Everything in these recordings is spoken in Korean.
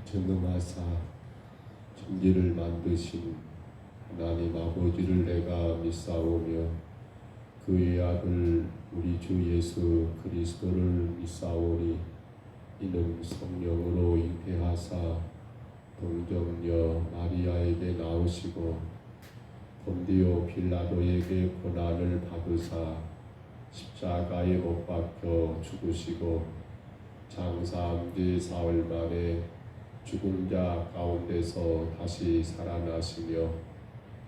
전능하사 천지를 만드신 하나님 아버지를 내가 믿사오며 그의 아들 우리 주 예수 그리스도를 믿사오니 이는 성령으로 잉태하사 동정녀 마리아에게 나오시고 본디오 빌라도에게 고난을 받으사 십자가에 못 박혀 죽으시고 장사한 지 사흘 만에 죽은 자 가운데서 다시 살아나시며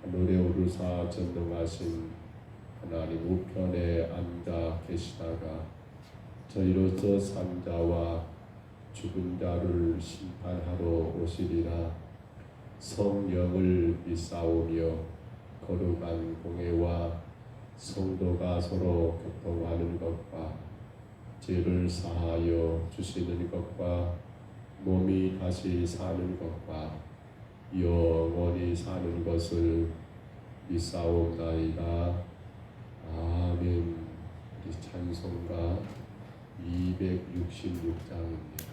하늘에 오르사 전능하신 하나님 우편에 앉아 계시다가 저희로서 산 자와 죽은 자를 심판하러 오시리라. 성령을 믿사오며 거룩한 공회와 성도가 서로 교통하는 것과 죄를 사하여 주시는 것과 몸이 다시 사는 것과 영원히 사는 것을 믿사옵나이다. 아멘. 우리 찬송가 266장입니다.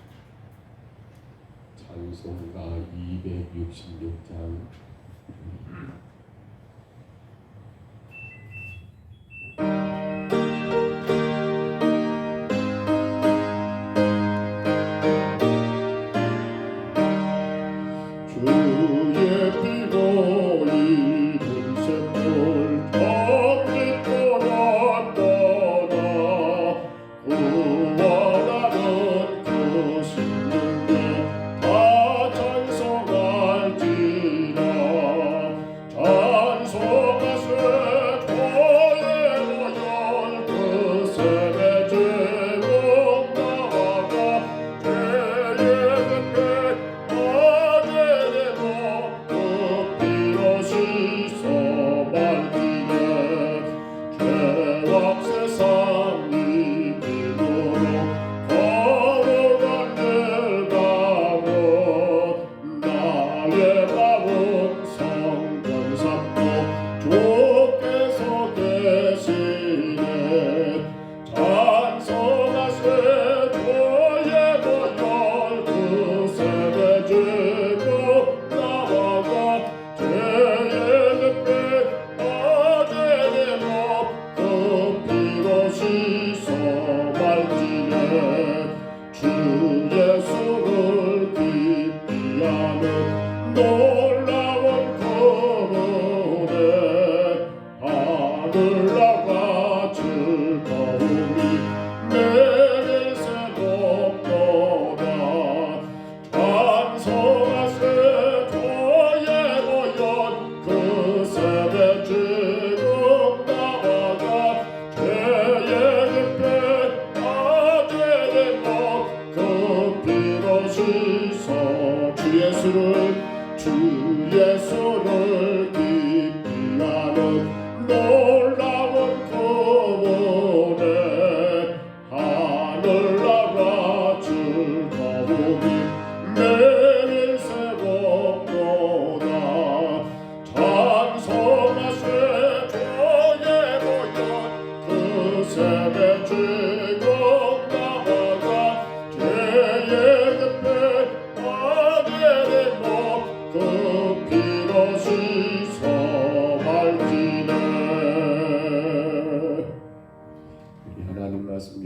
찬송가 266장.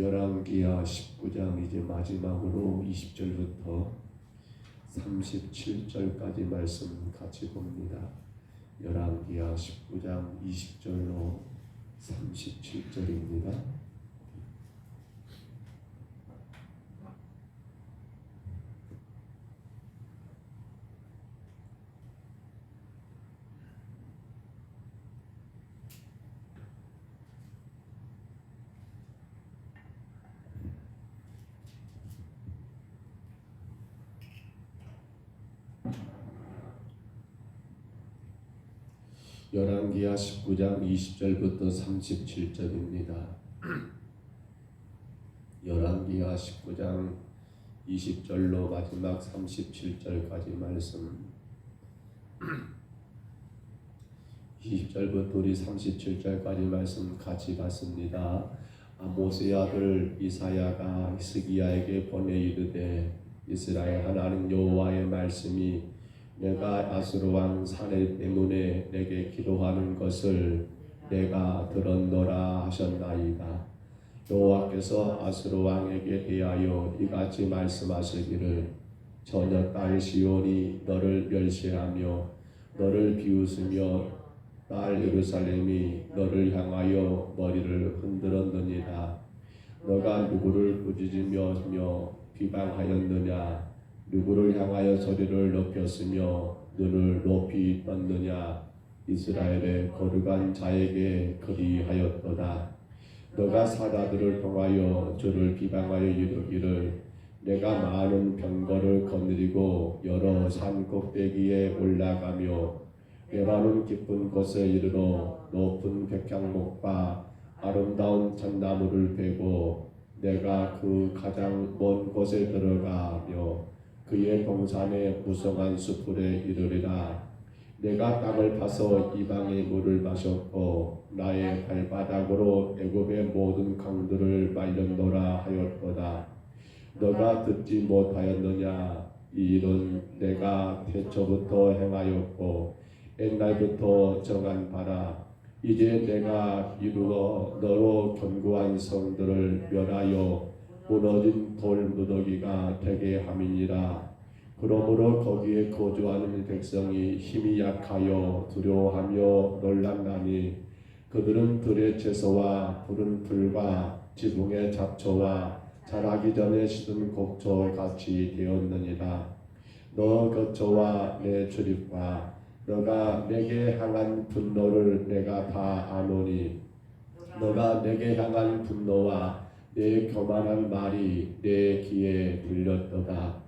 열왕기하 19장 이제 마지막으로 20절부터 37절까지 말씀 같이 봅니다. 열왕기하 19장 20절로 37절입니다. 열왕기하 19장 20절부터 37절입니다. 열왕기하 19장 20절로 마지막 37절까지 말씀 20절부터 우리 37절까지 말씀 같이 봤습니다. 아모스의 아들 이사야가 히스기야에게 보내 이르되 이스라엘 하나님 여호와의 말씀이 내가 아수르 왕 사내 때문에 내게 기도하는 것을 내가 들었노라 하셨나이다. 여호와께서 아수르 왕에게 대하여 이같이 말씀하시기를 전혀 딸 시온이 너를 멸시하며 너를 비웃으며 딸 예루살렘이 너를 향하여 머리를 흔들었느니라. 너가 누구를 꾸짖으며 비방하였느냐? 누구를 향하여 소리를 높였으며 눈을 높이 떴느냐? 이스라엘의 거룩한 자에게 그리하였도다. 너가 사자들을 통하여 주를 비방하여 이르기를 내가 많은 병거를 거느리고 여러 산 꼭대기에 올라가며 메마른 깊은 곳에 이르러 높은 백향목과 아름다운 잣나무를 베고 내가 그 가장 먼 곳에 들어가며 그의 동산의 무성한 숲에 이르리라. 내가 땅을 파서 이방의 물을 마셨고 나의 발바닥으로 애굽의 모든 강들을 말렸노라 하였도다. 너가 듣지 못하였느냐? 이 일은 내가 태초부터 행하였고 옛날부터 정한 바라. 이제 내가 이루어 너로 견고한 성들을 멸하여 무너진 돌무더기가 되게 함이니라. 그러므로 거기에 거주하는 백성이 힘이 약하여 두려워하며 놀란다니 그들은 들의 채소와 푸른 풀과 지붕의 잡초와 자라기 전에 시든 곡초 같이 되었느니라. 너 거처와 내 출입과 너가 내게 향한 분노를 내가 다 아노니 너가 내게 향한 분노와 내 교만한 말이 내 귀에 들렸도다.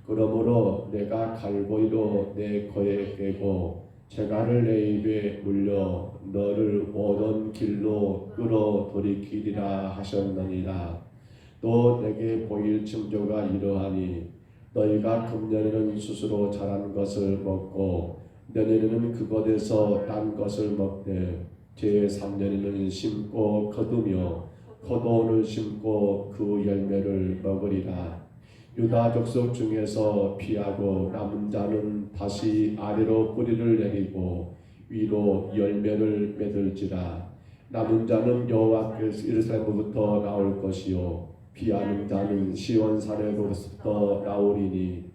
그러므로 내가 갈고리로 내 코에 꿰고 재갈을 내 입에 물려 너를 오던 길로 끌어 돌이키리라 하셨느니라. 또 내게 보일 징조가 이러하니 너희가 금년에는 스스로 자란 것을 먹고 내년에는 그곳에서 딴 것을 먹되 제3년에는 심고 거두며 포도원을 심고 그 열매를 먹으리라. 유다 족속 중에서 피하고 남은 자는 다시 아래로 뿌리를 내리고 위로 열매를 맺을지라. 남은 자는 여호와께서 예루살렘으로부터 나올 것이요 피하는 자는 시온산에로부터 나오리니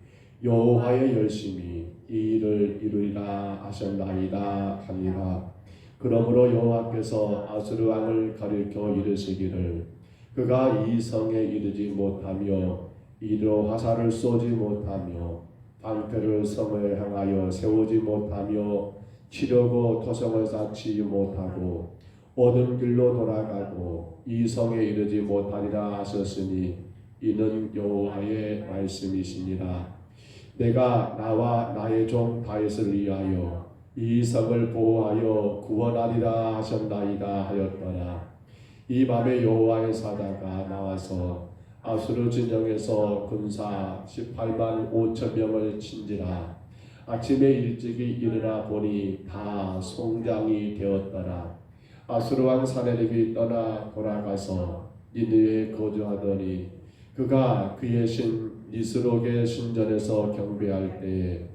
여호와의 열심히 이 일을 이루리라 하셨나이다 하니라. 그러므로 여호와께서 아수르 왕을 가리켜 이르시기를 그가 이 성에 이르지 못하며 이리로 화살을 쏘지 못하며 방패를 성을 향하여 세우지 못하며 치려고 토성을 쌓지 못하고 오는 길로 돌아가고 이 성에 이르지 못하리라 하셨으니 이는 여호와의 말씀이시니라. 내가 나와 나의 종 다윗을 위하여 이 성을 보호하여 구원하리라 하셨나이다 하였더라. 이 밤에 여호와의 사자가 나와서 아수르 진영에서 군사 18만 5천 명을 친지라. 아침에 일찍이 일어나 보니 다 송장이 되었더라. 아수르 왕 사네립이 떠나 돌아가서 니느웨에 거주하더니 그가 그의 신 니스록의 신전에서 경배할 때에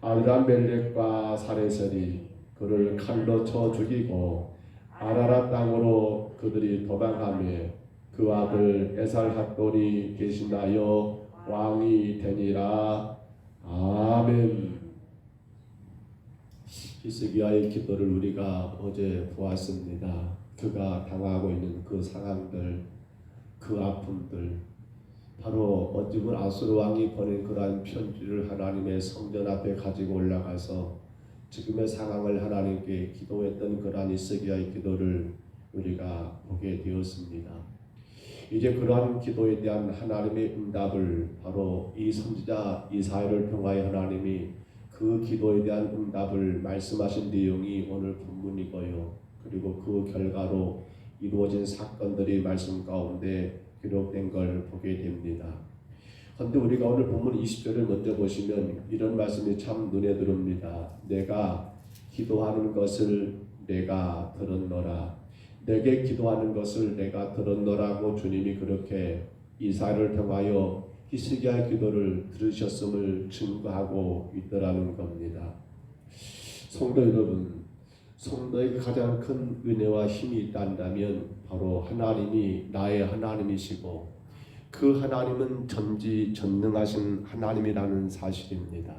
아드람멜렉과 사레셀이 그를 칼로 쳐 죽이고 아라라 땅으로 그들이 도망하며 그 아들 에살핫돈이 대신하여 왕이 되니라. 아멘. 히스기야의 기도를 우리가 어제 보았습니다. 그가 당하고 있는 그 상황들, 그 아픔들, 바로 어찌보면 아수르 왕이 보낸 그러한 편지를 하나님의 성전 앞에 가지고 올라가서 지금의 상황을 하나님께 기도했던 그러한 히스기야의 기도를 우리가 보게 되었습니다. 이제 그러한 기도에 대한 하나님의 응답을 바로 이 선지자 이사야를 통하여 하나님이 그 기도에 대한 응답을 말씀하신 내용이 오늘 본문이고요. 그리고 그 결과로 이루어진 사건들이 말씀 가운데 기록된 걸 보게 됩니다. 그런데 우리가 오늘 본문 20절을 먼저 보시면 이런 말씀이 참 눈에 들어옵니다. 내가 기도하는 것을 내가 들었노라. 내게 기도하는 것을 내가 들었노라고 주님이 그렇게 이사야를 통하여 히스기야의 기도를 들으셨음을 증거하고 있더라는 겁니다. 성도 여러분, 성도에게 가장 큰 은혜와 힘이 있다면 바로 하나님이 나의 하나님이시고 그 하나님은 전지전능하신 하나님이라는 사실입니다.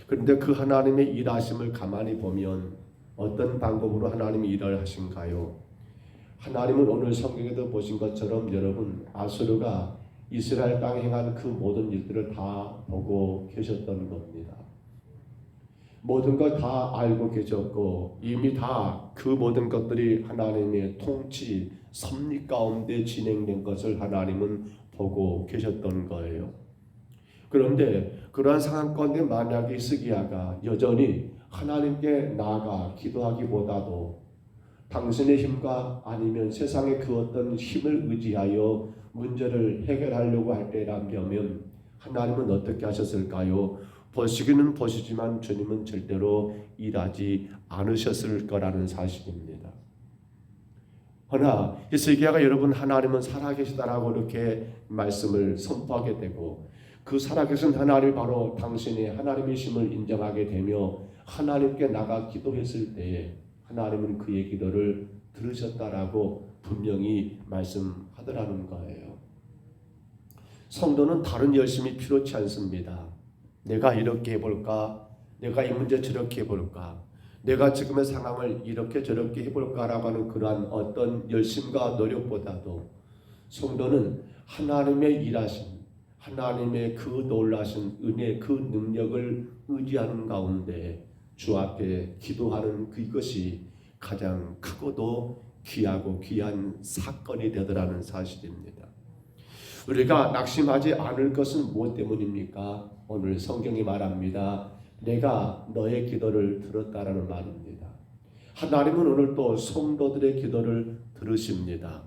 그런데 그 하나님의 일하심을 가만히 보면 어떤 방법으로 하나님이 일을 하신가요? 하나님은 오늘 성경에도 보신 것처럼 여러분 아수르가 이스라엘 땅에 행한 그 모든 일들을 다 보고 계셨던 겁니다. 모든 걸 다 알고 계셨고 이미 다 그 모든 것들이 하나님의 통치, 섭리 가운데 진행된 것을 하나님은 보고 계셨던 거예요. 그런데 그러한 상황 가운데 만약에 히스기야가 여전히 하나님께 나아가 기도하기보다도 당신의 힘과 아니면 세상의 그 어떤 힘을 의지하여 문제를 해결하려고 할 때라면 하나님은 어떻게 하셨을까요? 보시기는 보시지만 주님은 절대로 일하지 않으셨을 거라는 사실입니다. 그러나 히스기야가 여러분 하나님은 살아계시다라고 이렇게 말씀을 선포하게 되고 그 살아계신 하나님이 바로 당신의 하나님이심을 인정하게 되며 하나님께 나가 기도했을 때에 하나님은 그의 기도를 들으셨다라고 분명히 말씀하더라는 거예요. 성도는 다른 열심이 필요치 않습니다. 내가 이렇게 해볼까? 내가 이 문제 저렇게 해볼까? 내가 지금의 상황을 이렇게 저렇게 해볼까라고 하는 그러한 어떤 열심과 노력보다도 성도는 하나님의 일하심, 하나님의 그 놀라신 은혜, 그 능력을 의지하는 가운데 주 앞에 기도하는 그것이 가장 크고도 귀하고 귀한 사건이 되더라는 사실입니다. 우리가 낙심하지 않을 것은 무엇 때문입니까? 오늘 성경이 말합니다. 내가 너의 기도를 들었다라는 말입니다. 하나님은 오늘 또 성도들의 기도를 들으십니다.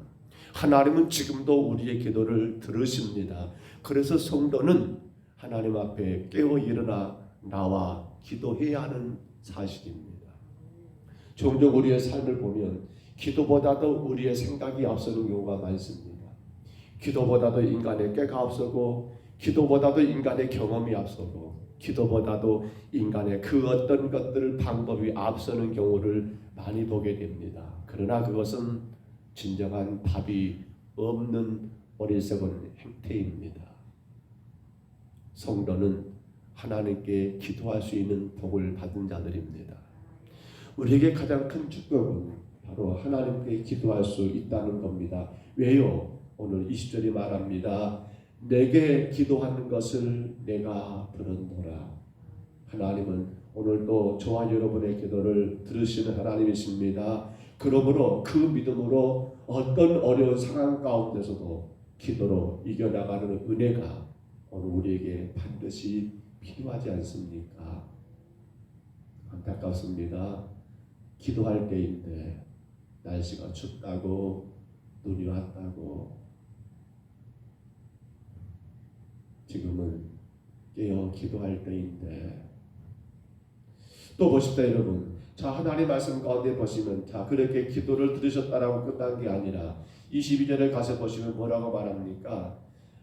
하나님은 지금도 우리의 기도를 들으십니다. 그래서 성도는 하나님 앞에 깨어 일어나 나와 기도해야 하는 사실입니다. 종종 우리의 삶을 보면 기도보다도 우리의 생각이 앞서는 경우가 많습니다. 기도보다도 인간의 꾀가 앞서고 기도보다도 인간의 경험이 앞서고 기도보다도 인간의 그 어떤 것들 방법이 앞서는 경우를 많이 보게 됩니다. 그러나 그것은 진정한 답이 없는 어리석은 행태입니다. 성도는 하나님께 기도할 수 있는 복을 받은 자들입니다. 우리에게 가장 큰 축복은 바로 하나님께 기도할 수 있다는 겁니다. 왜요? 오늘 20절이 말합니다. 내게 기도하는 것을 내가 들었노라. 하나님은 오늘도 저와 여러분의 기도를 들으시는 하나님이십니다. 그러므로 그 믿음으로 어떤 어려운 상황 가운데서도 기도로 이겨나가는 은혜가 오늘 우리에게 반드시 필요하지 않습니까? 안타깝습니다. 기도할 때인데 날씨가 춥다고 눈이 왔다고 지금은 깨어 기도할 때인데 또 보십시오 여러분. 자 하나님 말씀 가운데 보시면 자 그렇게 기도를 들으셨다라고 끝난 게 아니라 22절에 가서 보시면 뭐라고 말합니까?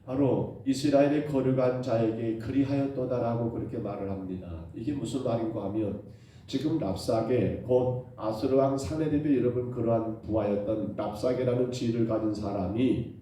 바로 이스라엘의 거룩한 자에게 그리하였도다라고 그렇게 말을 합니다. 이게 무슨 말인가 하면 지금 랍사게 곧 아수르 왕 사네립이 여러분 그러한 부하였던 랍사게라는 지위를 가진 사람이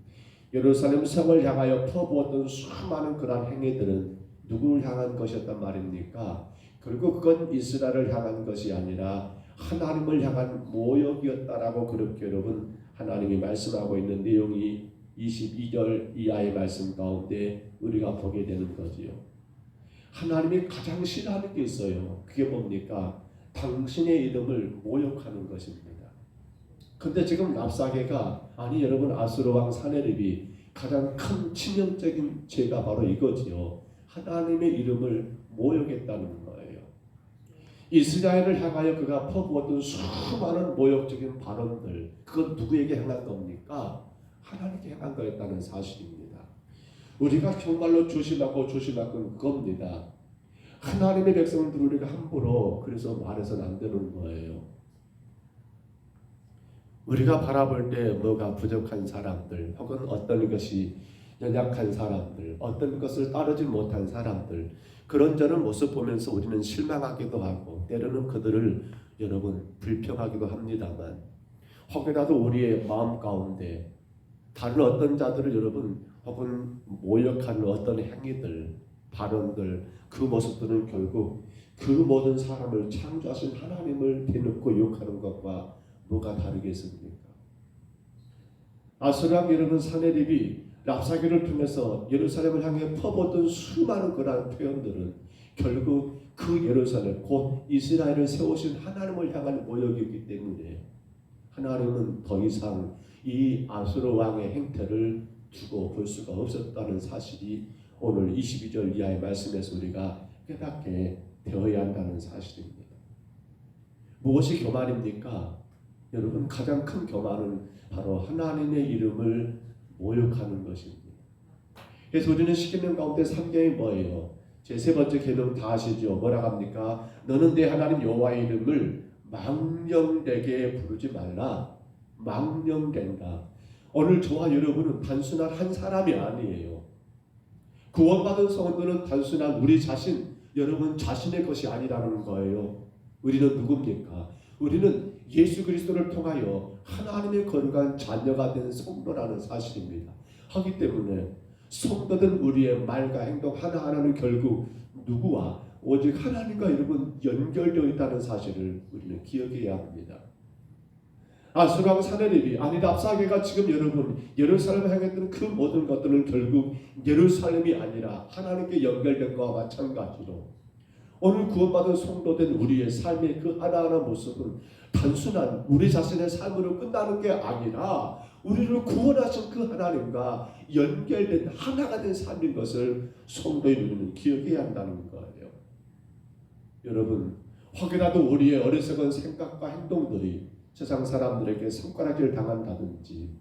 예루살렘 성을 향하여 퍼부었던 수많은 그러한 행위들은 누구를 향한 것이었단 말입니까? 그리고 그건 이스라엘을 향한 것이 아니라 하나님을 향한 모욕이었다라고 그렇게 여러분 하나님이 말씀하고 있는 내용이 22절 이하의 말씀 가운데 우리가 보게 되는 거지요. 하나님이 가장 싫어하는 게 있어요. 그게 뭡니까? 당신의 이름을 모욕하는 것입니다. 근데 지금 랍사게가 아니 여러분 아수르 왕 사네립이 가장 큰 치명적인 죄가 바로 이거지요. 하나님의 이름을 모욕했다는 거예요. 이스라엘을 향하여 그가 퍼부었던 수많은 모욕적인 발언들 그건 누구에게 향한 겁니까? 하나님께 향한 거였다는 사실입니다. 우리가 정말로 조심하고 그겁니다. 하나님의 백성들 우리가 함부로 그래서 말해서는 안 되는 거예요. 우리가 바라볼 때 뭐가 부족한 사람들 혹은 어떤 것이 연약한 사람들, 어떤 것을 따르지 못한 사람들, 그런 저런 모습 보면서 우리는 실망하기도 하고 때로는 그들을 여러분 불평하기도 합니다만, 혹여라도 우리의 마음 가운데 다른 어떤 자들을 여러분 혹은 모욕하는 어떤 행위들, 발언들, 그 모습들은 결국 그 모든 사람을 창조하신 하나님을 대놓고 욕하는 것과 뭐가 다르겠습니까? 아수르왕 여러분 사내립이 랍사게를 통해서 예루살렘을 향해 퍼붓던 수많은 그러한 표현들은 결국 그 예루살렘 곧 이스라엘을 세우신 하나님을 향한 모욕이기 때문에 하나님은 더 이상 이 아수르 왕의 행태를 두고 볼 수가 없었다는 사실이 오늘 22절 이하의 말씀에서 우리가 깨닫게 되어야 한다는 사실입니다. 무엇이 교만입니까? 여러분 가장 큰 교만은 바로 하나님의 이름을 모욕하는 것입니다. 그래서 우리는 십계명 가운데 3계명이 뭐예요? 제 세 번째 계명 다 아시죠? 뭐라고 합니까? 너는 내 하나님 여호와의 이름을 망령되게 부르지 말라. 망령된다. 오늘 저와 여러분은 단순한 한 사람이 아니에요. 구원받은 성도는 단순한 우리 자신, 여러분 자신의 것이 아니라는 거예요. 우리는 누굽니까? 우리는 예수 그리스도를 통하여 하나님의 거룩한 자녀가 된 성도라는 사실입니다. 하기 때문에 성도된 우리의 말과 행동 하나하나는 결국 누구와 오직 하나님과 여러분 연결되어 있다는 사실을 우리는 기억해야 합니다. 아수르왕 사내립이 아니 랍사게가 지금 여러분 예루살렘을 향했던 그 모든 것들은 결국 예루살렘이 아니라 하나님께 연결된 것과 마찬가지로 오늘 구원받은 성도된 우리의 삶의 그 하나하나 모습은 단순한 우리 자신의 삶으로 끝나는 게 아니라 우리를 구원하신 그 하나님과 연결된 하나가 된 삶인 것을 성도의 우리는 기억해야 한다는 거예요. 여러분 혹여라도 우리의 어리석은 생각과 행동들이 세상 사람들에게 손가락질 당한다든지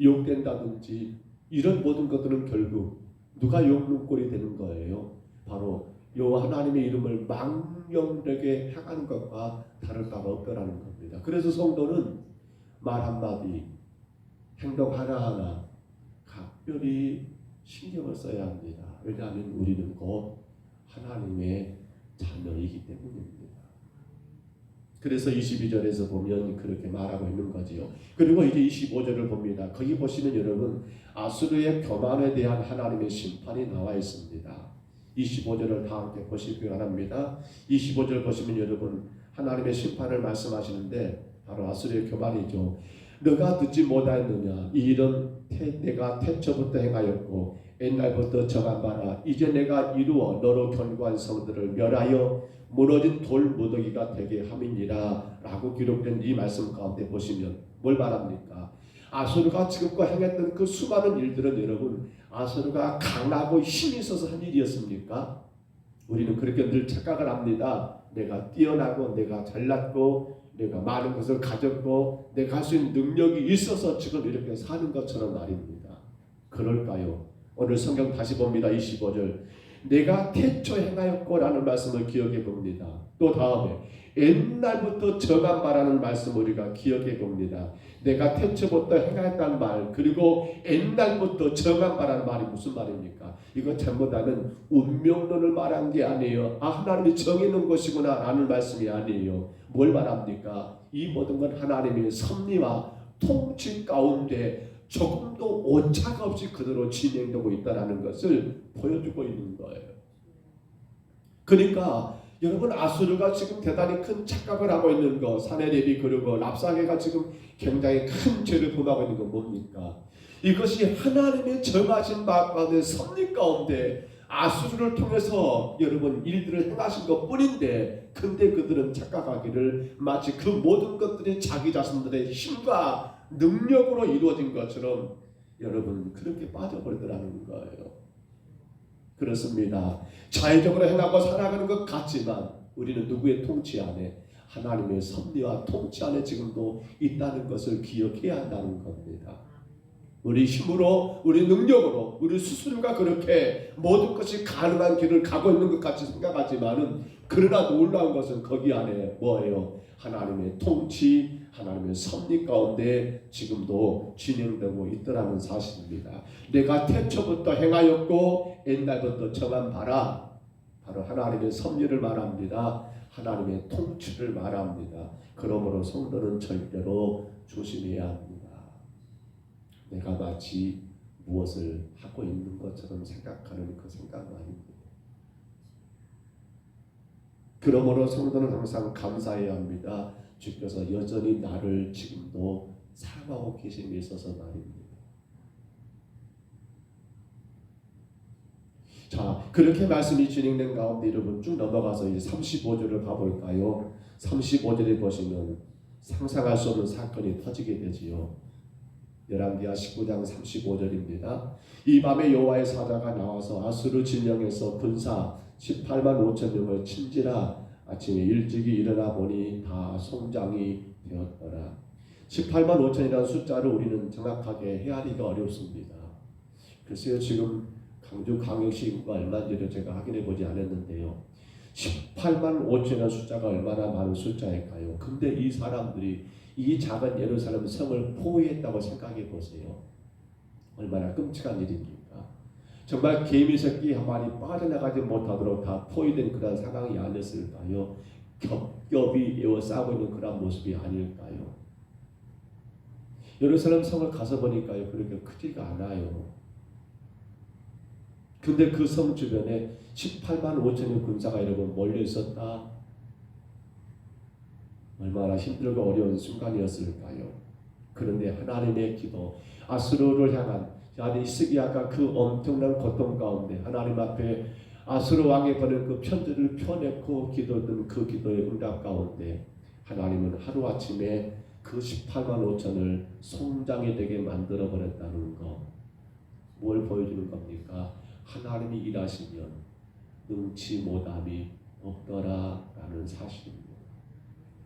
욕된다든지 이런 모든 것들은 결국 누가 욕문꼴이 되는 거예요? 바로 여호와 하나님의 이름을 망령되게 향하는 것과 다를 바가 없다라는 겁니다. 그래서 성도는 말 한마디, 행동 하나하나 각별히 신경을 써야 합니다. 왜냐하면 우리는 곧 하나님의 자녀이기 때문입니다. 그래서 22절에서 보면 그렇게 말하고 있는 거지요. 그리고 이제 25절을 봅니다. 거기 보시면 여러분 아수르의 교만에 대한 하나님의 심판이 나와 있습니다. 25절을 다 함께 보시기 바랍니다. 25절 보시면 여러분 하나님의 심판을 말씀하시는데 바로 아수르의 교만이죠. 너가 듣지 못하였느냐? 이 일은 내가 태초부터 행하였고 옛날부터 정한 바라. 이제 내가 이루어 너로 견고한 성들을 멸하여 무너진 돌 무더기가 되게 함이니라 라고 기록된 이 말씀 가운데 보시면 뭘 말합니까? 아수르가 지금껏 행했던 그 수많은 일들은 여러분 아수르가 강하고 힘이 있어서 한 일이었습니까? 우리는 그렇게 늘 착각을 합니다. 내가 뛰어나고 내가 잘났고 내가 많은 것을 가졌고 내가 할 수 있는 능력이 있어서 지금 이렇게 사는 것처럼 말입니다. 그럴까요? 오늘 성경 다시 봅니다. 25절 내가 태초 행하였고 라는 말씀을 기억해 봅니다. 또 다음에 옛날부터 정한 바라는 말씀 우리가 기억해 봅니다. 내가 태초부터 행하였다는 말 그리고 옛날부터 정한 바라는 말이 무슨 말입니까? 이거 전부 다는 운명론을 말한 게 아니에요. 하나님이 정해놓은 것이구나 라는 말씀이 아니에요. 뭘 말합니까? 이 모든 건 하나님의 섭리와 통치 가운데 조금도 오차가 없이 그대로 진행되고 있다는 것을 보여주고 있는 거예요. 그러니까 여러분 아수르가 지금 대단히 큰 착각을 하고 있는 거 사내립이 그리고 랍사게가 지금 굉장히 큰 죄를 범하고 있는 건 뭡니까? 이것이 하나님의 정하신 바 가운데 섭리 가운데 아수르를 통해서 여러분 일들을 행하신 것 뿐인데 근데 그들은 착각하기를 마치 그 모든 것들이 자기 자신들의 힘과 능력으로 이루어진 것처럼 여러분 그렇게 빠져버리더라는 거예요. 그렇습니다. 자의적으로 행하고 살아가는 것 같지만 우리는 누구의 통치 안에 하나님의 섭리와 통치 안에 지금도 있다는 것을 기억해야 한다는 겁니다. 우리 힘으로, 우리 능력으로, 우리 스스로가 그렇게 모든 것이 가능한 길을 가고 있는 것 같이 생각하지만은, 그러나 놀라운 것은 거기 안에 뭐예요? 하나님의 통치, 하나님의 섭리 가운데 지금도 진행되고 있더라는 사실입니다. 내가 태초부터 행하였고 옛날부터 정한 바라, 바로 하나님의 섭리를 말합니다. 하나님의 통치를 말합니다. 그러므로 성도는 절대로 조심해야 합니다. 내가 마치 무엇을 하고 있는 것처럼 생각하는 그 생각 말입니다. 그러므로 성도는 항상 감사해야 합니다. 주께서 여전히 나를 지금도 사랑하고 계심에 있어서 말입니다. 자, 그렇게 말씀이 진행된 가운데 여러분 쭉 넘어가서 이제 35절을 가볼까요? 35절에 보시면 상상할 수 없는 사건이 터지게 되지요. 열왕기하 19장 35절입니다. 이 밤에 여호와의 사자가 나와서 아수르 진영에서 군사 18만 5천 명을 친지라. 아침에 일찍이 일어나 보니 다 송장이 되었더라. 18만 5천이라는 숫자를 우리는 정확하게 헤아리기가 어렵습니다. 글쎄요, 지금 강주광역시 인구가 얼마인지를 제가 확인해 보지 않았는데요. 18만 5천이라는 숫자가 얼마나 많은 숫자일까요? 근데 이 사람들이 이 작은 예루살렘 성을 포위했다고 생각해 보세요. 얼마나 끔찍한 일입니까? 정말 개미 새끼 한 마리 빠져나가지 못하도록 다 포위된 그런 상황이 아니었을까요? 겹겹이 에워싸고 있는 그런 모습이 아닐까요? 예루살렘 성을 가서 보니까요, 그렇게 크지가 않아요. 근데 그 성 주변에 18만 5천의 군사가 여러분 몰려 있었다. 얼마나 힘들고 어려운 순간이었을까요? 그런데 하나님의 기도, 아수르를 향한 히스기야가 그 엄청난 고통 가운데 하나님 앞에 아수르 왕이 보낸 그 편지를 펴내고 기도했던 그 기도의 응답 가운데 하나님은 하루아침에 그 18만 5천을 송장이 되게 만들어 버렸다는 것. 뭘 보여주는 겁니까? 하나님이 일하시면 능치 못함이 없더라라는 사실입니다.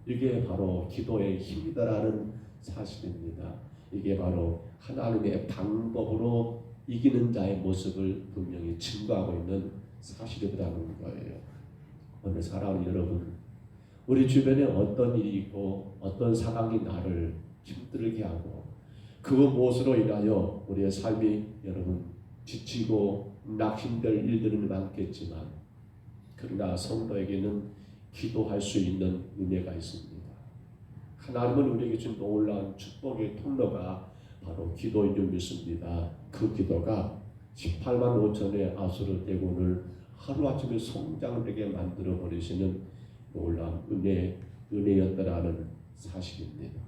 이게 바로 기도의 힘이다라는 사실입니다. 이게 바로 하나님의 방법으로 이기는 자의 모습을 분명히 증거하고 있는 사실이라는 거예요. 오늘 사랑하는 여러분, 우리 주변에 어떤 일이 있고 어떤 상황이 나를 힘들게 하고 그 무엇으로 인하여 우리의 삶이 여러분 지치고 낙심될 일들은 많겠지만, 그러나 성도에게는 기도할 수 있는 은혜가 있습니다. 하나님은 우리에게 준 놀라운 축복의 통로가 바로 기도인 줄 믿습니다. 그 기도가 18만 5천의 아수르 대군을 하루아침에 송장되게 만들어 버리시는 놀라운 은혜였다라는 사실입니다.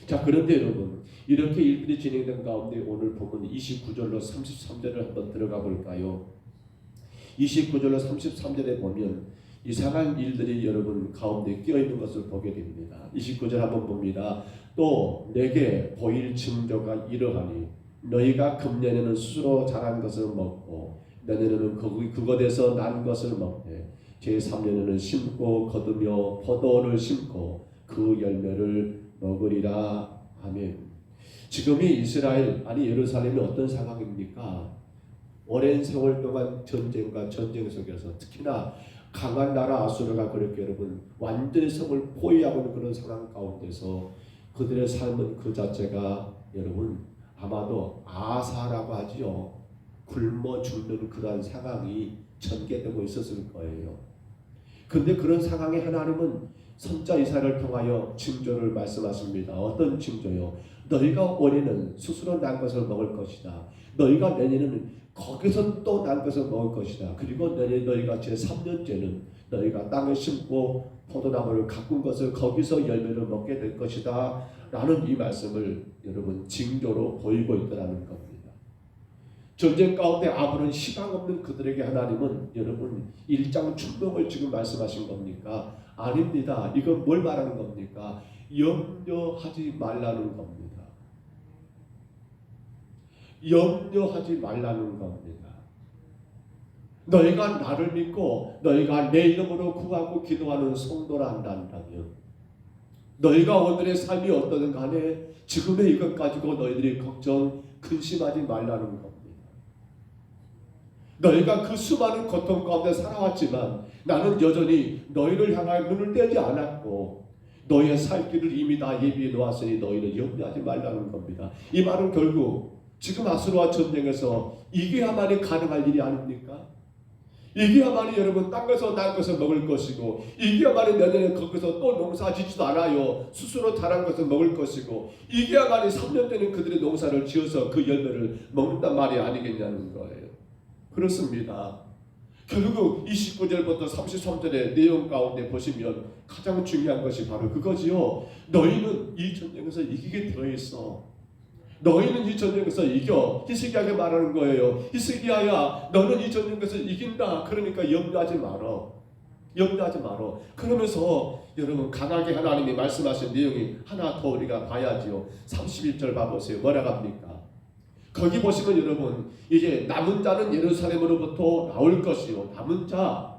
자, 그런데 여러분, 이렇게 일들이 진행된 가운데 오늘 보면 29절로 33절을 한번 들어가 볼까요? 29절로 33절에 보면 이상한 일들이 여러분 가운데 끼어있는 것을 보게 됩니다. 29절 한번 봅니다. 또 내게 보일 징조가 이러하니 너희가 금년에는 스스로 자란 것을 먹고 내년에는 그것에서 난 것을 먹되 제3년에는 심고 거두며 포도를 심고 그 열매를 먹으리라. 아멘. 지금이 이스라엘, 아니 예루살렘이 어떤 상황입니까? 오랜 세월 동안 전쟁과 전쟁 속에서 특히나 강한 나라 아수르가 그렇게 여러분 완전히 성을 포위하고 있는 그런 상황 가운데서 그들의 삶은 그 자체가 여러분 아마도 아사라고 하지요. 굶어 죽는 그러한 상황이 전개되고 있었을 거예요. 근데 그런 상황에 하나님은 선자 이사야를 통하여 징조를 말씀하십니다. 어떤 징조요? 너희가 올해는 스스로 난 것을 먹을 것이다. 너희가 내년에는 거기서 또 난 것을 먹을 것이다. 그리고 내년 너희가 제3년째는 너희가 땅에 심고 포도나무를 가꾼 것을 거기서 열매를 먹게 될 것이다. 라는 이 말씀을 여러분 징조로 보이고 있다는 겁니다. 전쟁 가운데 아무런 희망 없는 그들에게 하나님은 여러분 일장 충동을 지금 말씀하신 겁니까? 아닙니다. 이건 뭘 말하는 겁니까? 염려하지 말라는 겁니다. 염려하지 말라는 겁니다. 너희가 나를 믿고 너희가 내 이름으로 구하고 기도하는 성도라 한다면 너희가 오늘의 삶이 어떠든 간에 지금의 이것 가지고 너희들이 걱정 근심하지 말라는 겁니다. 너희가 그 수많은 고통 가운데 살아왔지만 나는 여전히 너희를 향하여 눈을 떼지 않았고 너희의 살 길을 이미 다 예비해 놓았으니 너희는 염려하지 말라는 겁니다. 이 말은 결국 지금 아수르와 전쟁에서 이겨야만이 가능할 일이 아닙니까? 이겨야만이 여러분 땅에서 날 것을 먹을 것이고 이겨야만이 내년에 거기서 또 농사 짓지도 않아요. 스스로 자란 것을 먹을 것이고 이겨야만이 3년 전에 그들의 농사를 지어서 그 열매를 먹는단 말이 아니겠냐는 거예요. 그렇습니다. 결국 29절부터 33절의 내용 가운데 보시면 가장 중요한 것이 바로 그거지요. 너희는 이 전쟁에서 이기게 되어 있어. 너희는 이 전쟁에서 이겨. 히스기야에게 말하는 거예요. 히스기야야, 너는 이 전쟁에서 이긴다. 그러니까 염려하지 말어. 염려하지 말어. 그러면서 여러분 강하게 하나님이 말씀하신 내용이 하나 더 우리가 봐야지요. 31절 봐보세요. 뭐라고 합니까? 거기 보시면 여러분 이제 남은 자는 예루살렘으로부터 나올 것이요. 남은 자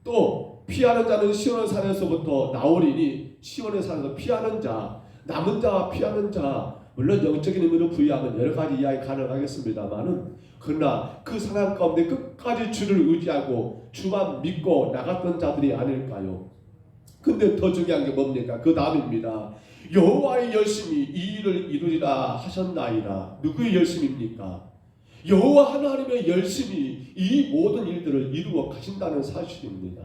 또 피하는 자는 시온의 산에서부터 나오리니 시온의 산에서 피하는 자 남은 자와 피하는 자 물론 영적인 의미로 부여하면 여러 가지 이야기 가능하겠습니다만은 그러나 그 상황 가운데 끝까지 주를 의지하고 주만 믿고 나갔던 자들이 아닐까요? 근데 더 중요한 게 뭡니까? 그 다음입니다. 여호와의 열심히 이 일을 이루리라 하셨나이다. 누구의 열심입니까? 여호와 하나님의 열심히 이 모든 일들을 이루어 가신다는 사실입니다.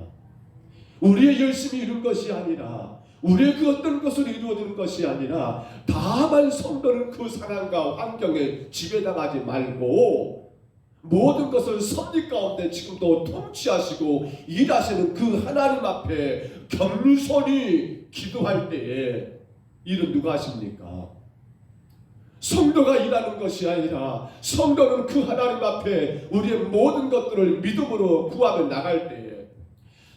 우리의 열심히 이룬 것이 아니라 우리의 그 어떤 것을 이루어지는 것이 아니라 다만 성도는 그 상황과 환경에 지배당하지 말고 모든 것을 섭리 가운데 지금도 통치하시고 일하시는 그 하나님 앞에 겸손히 기도할 때에 일은 누가 하십니까? 성도가 일하는 것이 아니라 성도는 그 하나님 앞에 우리의 모든 것들을 믿음으로 구하며 나갈 때에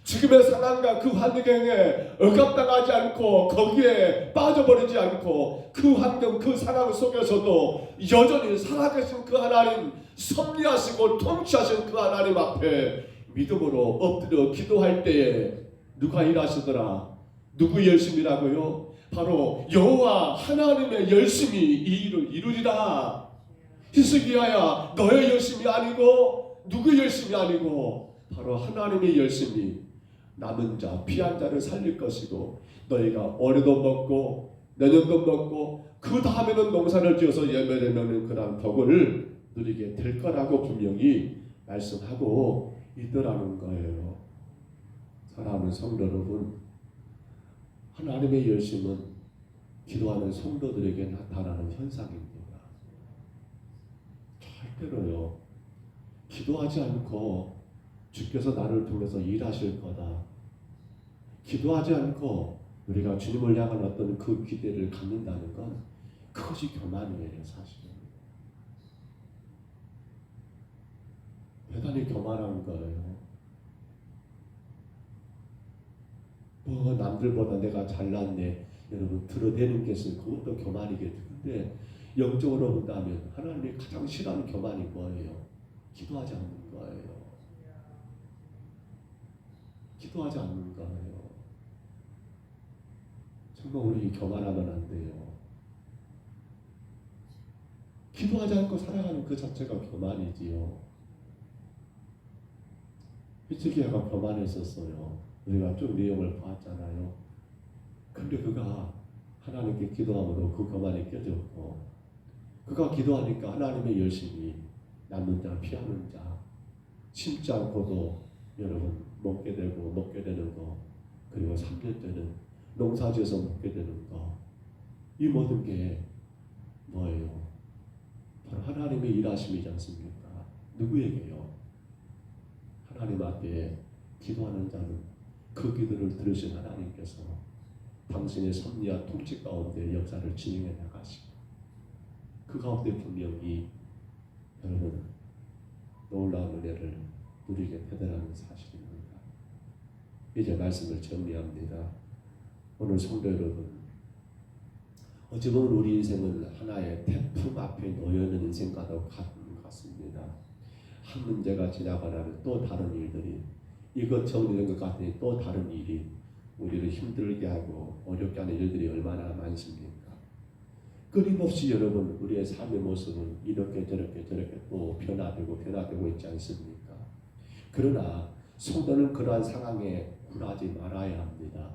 지금의 상황과 그 환경에 억압당하지 않고 거기에 빠져버리지 않고 그 환경 그 상황 속에서도 여전히 살아계신 그 하나님 섭리하시고 통치하신 그 하나님 앞에 믿음으로 엎드려 기도할 때에 누가 일하시더라? 누구 열심이라고요? 바로 여호와 하나님의 열심이 이 일을 이루리라. 히스기야야, 너의 열심이 아니고 누구의 열심이 아니고 바로 하나님의 열심이 남은 자, 피한 자를 살릴 것이고 너희가 올해도 먹고 내년도 먹고 그 다음에는 농사를 지어서 열매를 맺는 그런 덕을 누리게 될 거라고 분명히 말씀하고 있더라는 거예요. 사랑하는 성도 여러분, 하나님의 열심은 기도하는 성도들에게 나타나는 현상입니다. 절대로요, 기도하지 않고 주께서 나를 통해서 일하실 거다, 기도하지 않고 우리가 주님을 향한 어떤 그 기대를 갖는다는 건 그것이 교만이에요. 사실은 대단히 교만한 거예요. 뭐 남들보다 내가 잘났네 여러분 들어대는 것은 그것도 교만이겠죠. 근데 영적으로 본다면 하나님이 가장 싫어하는 교만이 뭐예요? 기도하지 않는 거예요. 기도하지 않는 거예요. 정말 우리 교만하면 안 돼요. 기도하지 않고 살아가는 그 자체가 교만이지요. 히스기야가 교만했었어요. 우리가 쭉 내용을 봤잖아요. 근데 그가 하나님께 기도함으로 그 교만이 깨졌고 그가 기도하니까 하나님의 열심히 남는 자 피하는 자 심지 않고도 여러분 먹게 되는 거 그리고 3년 때는 농사지어서 먹게 되는 거 이 모든 게 뭐예요? 바로 하나님의 일하심이지 않습니까? 누구에게요? 하나님 앞에 기도하는 자는 그 기도를 들으신 하나님께서 당신의 섭리와 통치 가운데 역사를 진행해 나가시고 그 가운데 분명히 여러분 놀라운 은혜를 누리게 되더라는 사실입니다. 이제 말씀을 정리합니다. 오늘 성도 여러분, 어찌 보면 우리 인생은 하나의 태풍 앞에 놓여있는 인생과도 같은 것 같습니다. 한 문제가 지나고 나면 또 다른 일들이 이것 정리된 것 같으니 또 다른 일이 우리를 힘들게 하고 어렵게 하는 일들이 얼마나 많습니까? 끊임없이 여러분 우리의 삶의 모습은 이렇게 저렇게 또 변화되고 있지 않습니까? 그러나 성도는 그러한 상황에 굴하지 말아야 합니다.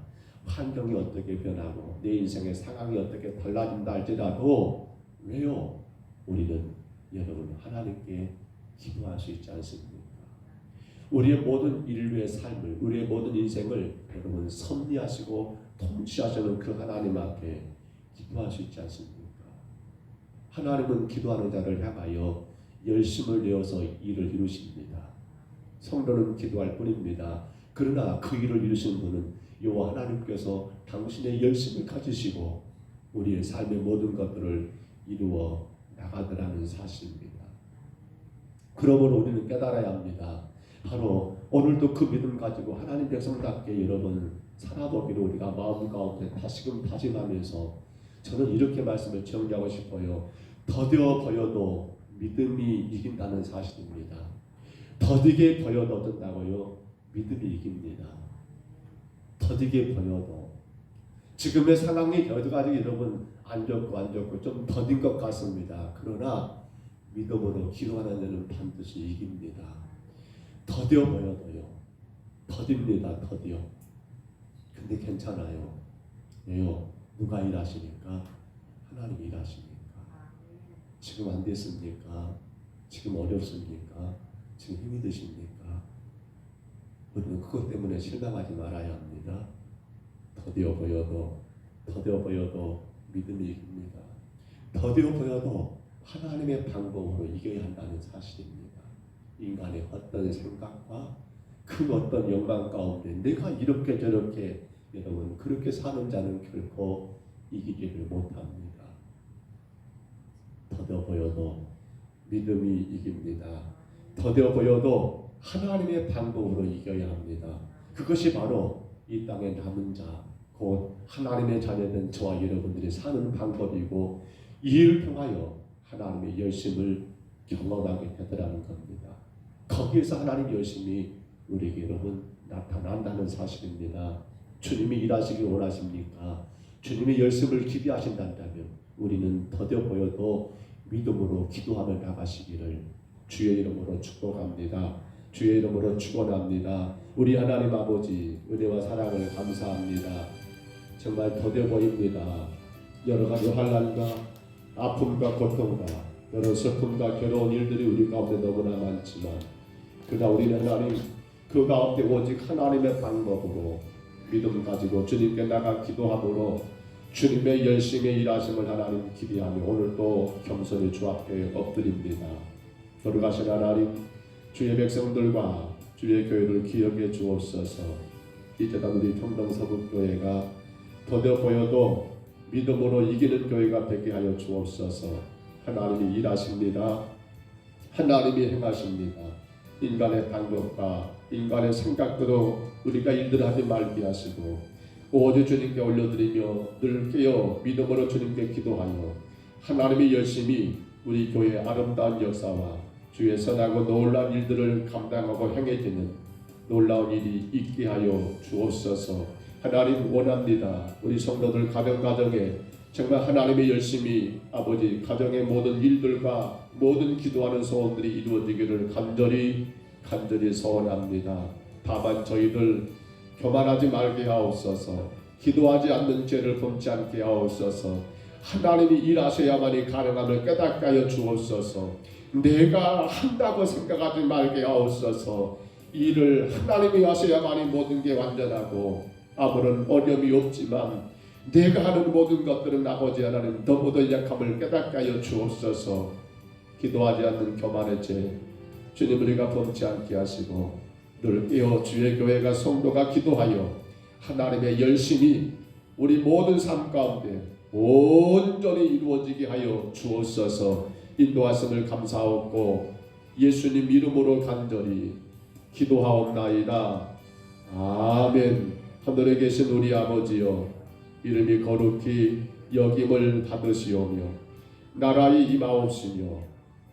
환경이 어떻게 변하고 내 인생의 상황이 어떻게 달라진다 할지라도 왜요? 우리는 여러분 하나님께 기도할 수 있지 않습니까? 우리의 모든 인류의 삶을, 우리의 모든 인생을 여러분 섭리하시고 통치하시는 그 하나님 앞에 기도할 수 있지 않습니까? 하나님은 기도하는 자를 향하여 열심을 내어서 일을 이루십니다. 성도는 기도할 뿐입니다. 그러나 그 일을 이루시는 분은 여호와 하나님께서 당신의 열심을 가지시고 우리의 삶의 모든 것들을 이루어 나가더라는 사실입니다. 그러므로 우리는 깨달아야 합니다. 바로 오늘도 그 믿음 가지고 하나님 백성답게 여러분 살아보기를 우리가 마음 가운데 다시금 다짐하면서 저는 이렇게 말씀을 정리하고 싶어요. 더뎌 보여도 믿음이 이긴다는 사실입니다. 더디게 보여도 어쩐다고요? 믿음이 이깁니다. 더디게 보여도 지금의 상황이 여러 가지 여러분 안 좋고 좀 더딘 것 같습니다. 그러나 믿음으로 기도하는 자는 반드시 이깁니다. 더뎌 보여도요. 더딥니다. 더디요. 근데 괜찮아요. 왜요? 누가 일하시니까? 하나님이 일하시니까. 지금 안 됐습니까? 지금 어렵습니까? 지금 힘이 드십니까? 우리는 그것 때문에 실망하지 말아야 합니다. 더뎌 보여도 믿음이 이깁니다. 더뎌 보여도 하나님의 방법으로 이겨야 한다는 사실입니다. 인간의 어떤 생각과 큰 어떤 욕망 가운데 내가 이렇게 저렇게 여러분 그렇게 사는 자는 결코 이기지를 못합니다. 더뎌 보여도 믿음이 이깁니다. 더뎌 보여도 하나님의 방법으로 이겨야 합니다. 그것이 바로 이 땅에 남은 자, 곧 하나님의 자녀된 저와 여러분들이 사는 방법이고 이 일을 통하여 하나님의 열심을 경험하게 되더라는 겁니다. 거기에서 하나님의 열심이 우리에게 여러분 나타난다는 사실입니다. 주님이 일하시길 원하십니까? 주님의 열심을 기대하신다면 우리는 더뎌 보여도 믿음으로 기도하며 나가시기를 주의 이름으로 축복합니다. 주의 이름으로 축원합니다. 우리 하나님 아버지 은혜와 사랑을 감사합니다. 정말 더뎌 보입니다. 여러 가지 환난과 아픔과 고통과 여러 슬픔과 괴로운 일들이 우리 가운데 너무나 많지만 그러나 우리는 하나님 그 가운데 오직 하나님의 방법으로 믿음 가지고 주님께 나가 기도함으로 주님의 열심히 일하심을 하나님 기대하며 오늘도 겸손히 주 앞에 엎드립니다. 거룩하신 하나님 주의 백성들과 주의 교회를 기억해 주옵소서. 이제다 우리 평동서북교회가 더뎌 보여도 믿음으로 이기는 교회가 되게 하여 주옵소서. 하나님이 일하십니다. 하나님이 행하십니다. 인간의 방법과 인간의 생각대로 우리가 일들을 하지 말게 하시고 오직 주님께 올려드리며 늘 깨어 믿음으로 주님께 기도하여 하나님의 열심히 우리 교회의 아름다운 역사와 주의 선하고 놀라운 일들을 감당하고 행해지는 놀라운 일이 있게 하여 주옵소서. 하나님 원합니다. 우리 성도들 가정에 정말 하나님의 열심히 아버지 가정의 모든 일들과 모든 기도하는 소원들이 이루어지기를 간절히 소원합니다. 다만 저희들 교만하지 말게 하옵소서. 기도하지 않는 죄를 범치 않게 하옵소서. 하나님이 일하셔야만이 가능함을 깨닫게 하여 주옵소서. 내가 한다고 생각하지 말게 하옵소서. 일을 하나님이 하셔야만이 모든 게 완전하고 아무런 어려움이 없지만 내가 하는 모든 것들은 아버지 하나님 너무도 약함을 깨닫게 하여 주옵소서. 기도하지 않는 교만의 죄 주님 우리가 범치 않게 하시고 늘 깨어 주의 교회가 성도가 기도하여 하나님의 열심이 우리 모든 삶 가운데 온전히 이루어지게 하여 주옵소서. 인도하심을 감사하고 예수님 이름으로 간절히 기도하옵나이다. 아멘. 하늘에 계신 우리 아버지여 이름이 거룩히 여김을 받으시오며 나라의 임하옵시며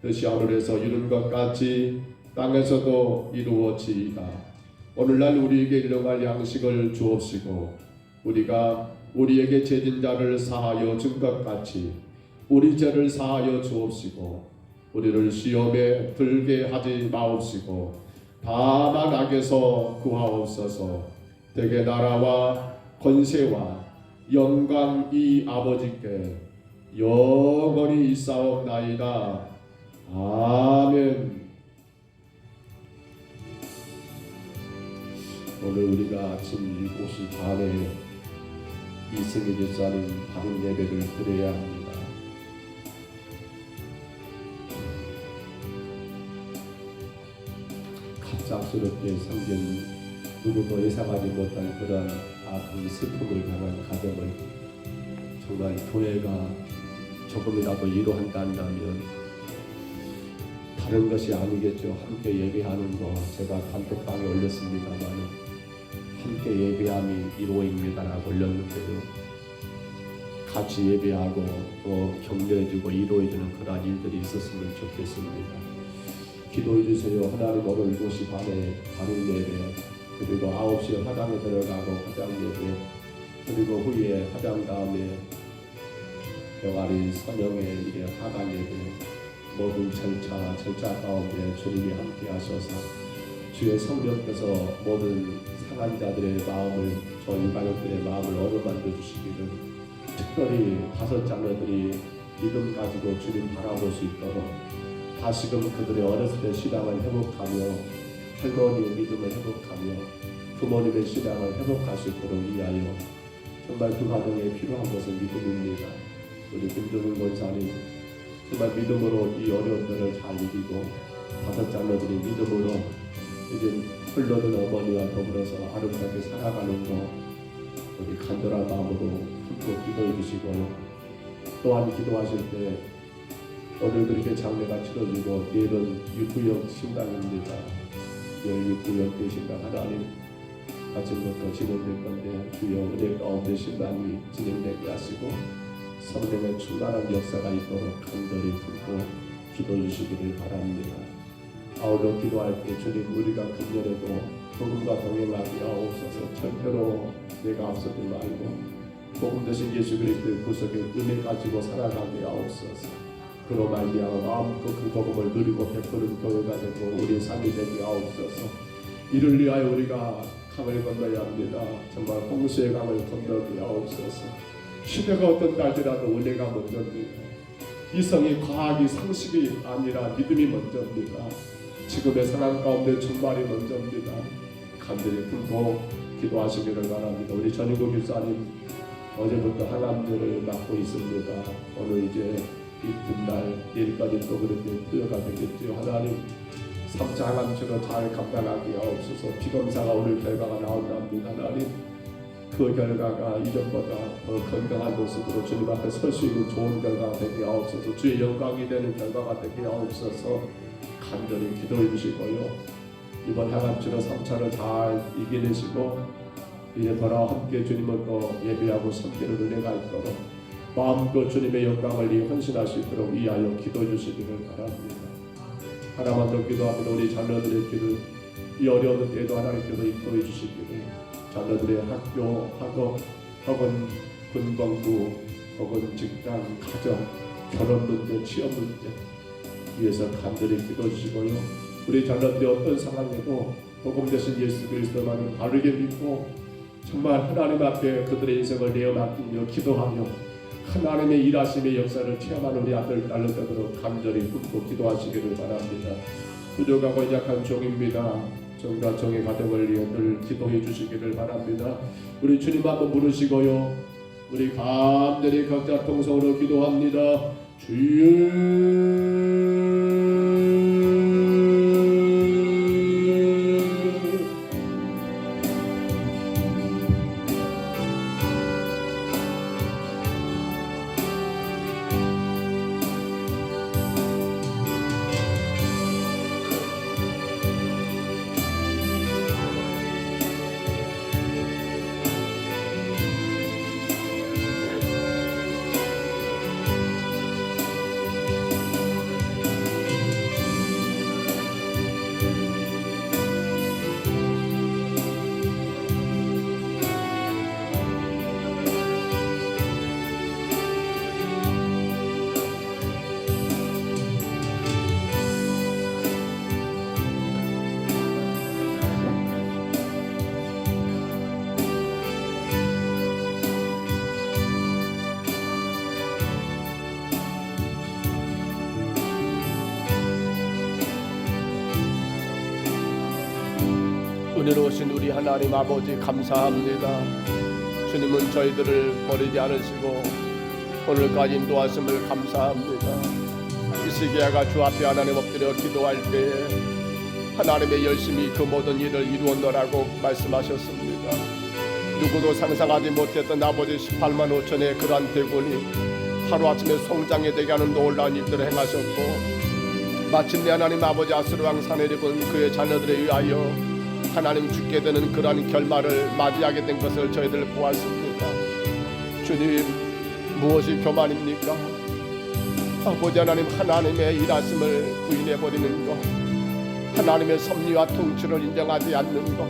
뜻이 하늘에서 이룬 것 같이 땅에서도 이루어지이다. 오늘날 우리에게 일용할 양식을 주옵시고 우리가 우리에게 죄진 자를 사하여 준 것 같이 우리 죄를 사하여 주옵시고 우리를 시험에 들게 하지 마옵시고 다만 악에서 구하옵소서. 대개 나라와 권세와 영광이 아버지께 영원히 있사옵나이다. 아멘. 오늘 우리가 아침 7시 반에 이승희 집사님 방문 예배를 드려야 합니다. 갑작스럽게 생긴 누구도 예상하지 못한 그런 아픈 슬픔을 당한 가정을 정말 교회가 조금이라도 위로한다면 다른 것이 아니겠죠. 함께 예배하는 거 제가 단톡방에 올렸습니다만 함께 예배함이 위로입니다라고 올렸는데요. 같이 예배하고 또 격려해주고 위로해주는 그런 일들이 있었으면 좋겠습니다. 기도해 주세요. 하나님 오늘 7시 반에 바른 예배 그리고 9시에 화장에 들어가고 화장 예배 그리고 후에 화장 다음에 병아리 선영의 일에 하간 예배 모든 절차 가운데 주님이 함께 하셔서 주의 성령께서 모든 상한 자들의 마음을 저희 가족들의 마음을 어루만져 주시기를 특별히 5 자녀들이 믿음 가지고 주님 바라볼 수 있도록 다시금 그들의 어렸을 때 신앙을 회복하며 할머니의 믿음을 회복하며 부모님의 신앙을 회복할 수 있도록 위하여 정말 그 과정에 필요한 것은 믿음입니다. 우리 김종인 권사님 정말 믿음으로 이 어려움들을 잘 이기고 5 자녀들이 믿음으로 이제 흘러든 어머니와 더불어서 아름답게 살아가는 거 우리 간절한 마음으로 흠뻑 기도해 주시고요. 또한 기도하실 때 오늘 그렇게 장례가 치러지고 내일은 육구역 신당입니다. 내일 육구역 대신당 하나님 아침부터 진행될 건데 주여 은혜 가운데 신당이 진행되게 하시고 성령의 충만한 역사가 있도록 간절히 품고 기도해 주시기를 바랍니다. 아울러 기도할 때 주님 우리가 금년에도 복음과 동행하게 하옵소서. 절대로 내가 앞서지 말고 복음 되신 예수 그리스도의 구속의 은혜 가지고 살아가게 하옵소서. 그로 말미암아 마음껏 그 복음을 누리고 베푸는 교회가 되고 우리의 삶이 되게 하옵소서. 이를 위하여 우리가 강을 건너야 합니다. 정말 홍수의 강을 건너게 하옵소서. 시대가 어떤 날지라도 은혜가 먼저입니다. 이성이 과학이 상식이 아니라 믿음이 먼저입니다. 지금의 상황 가운데 정말이 먼저입니다. 간절히 품고 기도하시기를 바랍니다. 우리 전인국 집사님 어제부터 항암제를 맡고 있습니다. 오늘 이제 이튿날 내일까지 또 그렇게 투여가 되겠지요. 하나님 3차 항암제로 잘 감당하게 하옵소서. 피검사가 오늘 결과가 나온답니다. 하나님 그 결과가 이전보다 더 건강한 모습으로 주님 앞에 설 수 있는 좋은 결과가 되게 하옵소서. 주의 영광이 되는 결과가 되게 하옵소서. 간절히 기도해 주시고요. 이번 항암치료 3차를 잘 이겨내시고 이제 돌아와 함께 주님을 또 예배하고 섬기는 은혜가 있도록 마음껏 주님의 영광을 위해 헌신할 수 있도록 위하여 기도해 주시기를 바랍니다. 하나만 더 기도합니다. 우리 자녀들의 기도 이 어려운 때에도 하나님께서 인도해 주시기를 자녀들의 학교, 학업, 혹은 군공부, 혹은 직장, 가정, 결혼 문제, 취업 문제 위해서 간절히 기도해 주시고요. 우리 자녀들이 어떤 상황에도 복음 되신 예수 그리스도만을 바르게 믿고 정말 하나님 앞에 그들의 인생을 내어 맡기며 기도하며 하나님의 일하심의 역사를 체험하는 우리 아들 딸들 되도록 간절히 품고 기도하시기를 바랍니다. 부족하고 약한 종입니다. 정과 정의 가정을 위해 늘 기도해 주시기를 바랍니다. 우리 주님 한번 부르시고요. 우리 간절히 각자 통성으로 기도합니다. 주여 은혜로우신 우리 하나님 아버지 감사합니다. 주님은 저희들을 버리지 않으시고 오늘까지 인도하심을 감사합니다. 히스기야가 주 앞에 하나님 엎드려 기도할 때에 하나님의 열심히 그 모든 일을 이루었노라고 말씀하셨습니다. 누구도 상상하지 못했던 아버지 18만 5천의 그러한 대군이 하루아침에 송장이 되게 하는 놀라운 일들을 행하셨고, 마침내 하나님 아버지 아수르왕 사내립은 그의 자녀들에 의하여 하나님 죽게 되는 그러한 결말을 맞이하게 된 것을 저희들 보았습니다. 주님, 무엇이 교만입니까? 아버지 하나님, 하나님의 일하심을 부인해버리는 것, 하나님의 섭리와 통치를 인정하지 않는 것,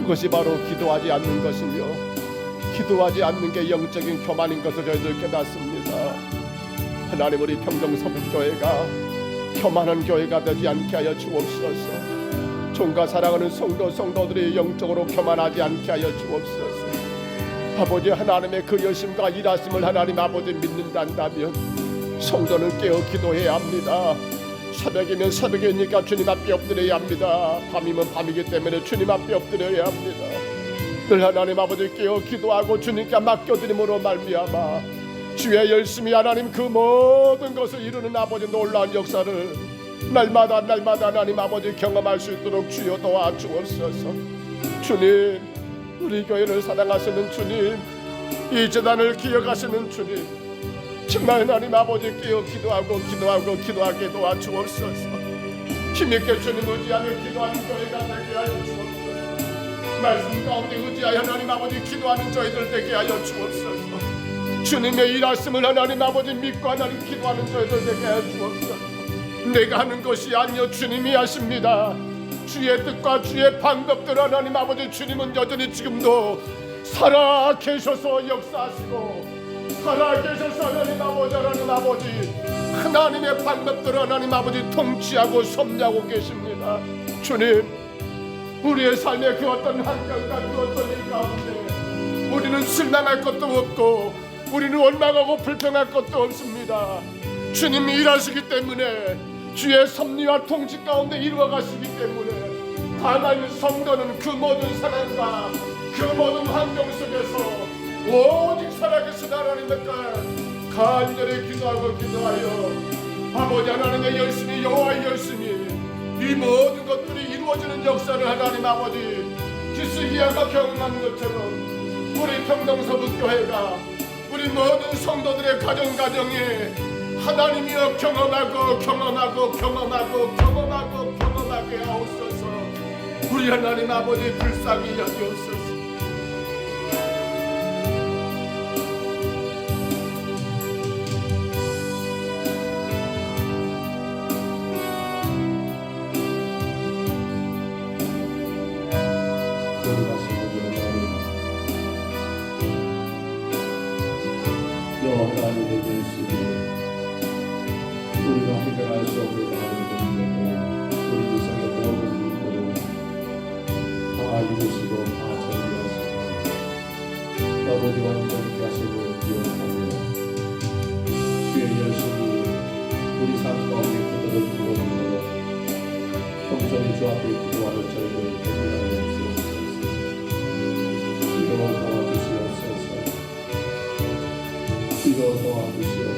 그것이 바로 기도하지 않는 것이며, 기도하지 않는 게 영적인 교만인 것을 저희들 깨닫습니다. 하나님, 우리 평정서북교회가 교만한 교회가 되지 않게 하여 주옵소서. 종과 사랑하는 성도들이 영적으로 교만하지 않게 하여 주옵소서. 아버지 하나님의 그 열심과 일하심을 하나님 아버지 믿는다면 성도는 깨어 기도해야 합니다. 새벽이면 새벽이니까 주님 앞에 엎드려야 합니다. 밤이면 밤이기 때문에 주님 앞에 엎드려야 합니다. 늘 하나님 아버지 깨어 기도하고 주님께 맡겨드림으로 말미암아 주의 열심히 하나님 그 모든 것을 이루는 아버지 놀라운 역사를 날마다 하나님 아버지 경험할 수 있도록 주여 도와주옵소서. 주님, 우리 교회를 사랑하시는 주님, 이 재단을 기억하시는 주님, 정말 하나님 아버지 깨어 기도하게 도와주옵소서. 힘있게 주님 의지하며 기도하는 교회가 되게 하여 주옵소서. 말씀 가운데 의지하여 하나님 아버지 기도하는 저희들 되게 하여 주옵소서. 주님의 일하심을 하나님 아버지 믿고 하나님 기도하는 저희들 되게 하여 주옵소서. 내가 하는 것이 아니여 주님이 하십니다. 주의 뜻과 주의 방법대로 하나님 아버지 주님은 여전히 지금도 살아 계셔서 역사하시고, 살아 계셔서 하나님 아버지 하나님의 방법대로 하나님 아버지 통치하고 섭리하고 계십니다. 주님, 우리의 삶의 그 어떤 환경과 그 어떤 일 가운데 우리는 실망할 것도 없고 우리는 원망하고 불평할 것도 없습니다. 주님이 일하시기 때문에 주의 섭리와 통치 가운데 이루어 가시기 때문에 다만 성도는 그 모든 사랑과 그 모든 환경 속에서 오직 살아계신 하나님께 간절히 기도하여 아버지 하나님의 열심히 여호와의 열심히 이 모든 것들이 이루어지는 역사를 하나님 아버지 히스기야가 경험한 것처럼 우리 평동서북교회가 우리 모든 성도들의 가정에 하나님이여 경험하게 하옵소서. 우리 하나님 아버지 불쌍히 여기옵소서. 하나님의 열심히 우리가 해결할 수 없는 하나님의 우리 이상의 모든 일들을 다 이루시고 다 정리하시고 아버지와 함께 하심을 기억하며 주의 열심히 우리 삶 가운데 그들을 부어놓고 평소에 주 앞에 기도하는 저희를 대비하여 주옵소서. 기도 도와주시옵소서. 기도 도와주시옵소서.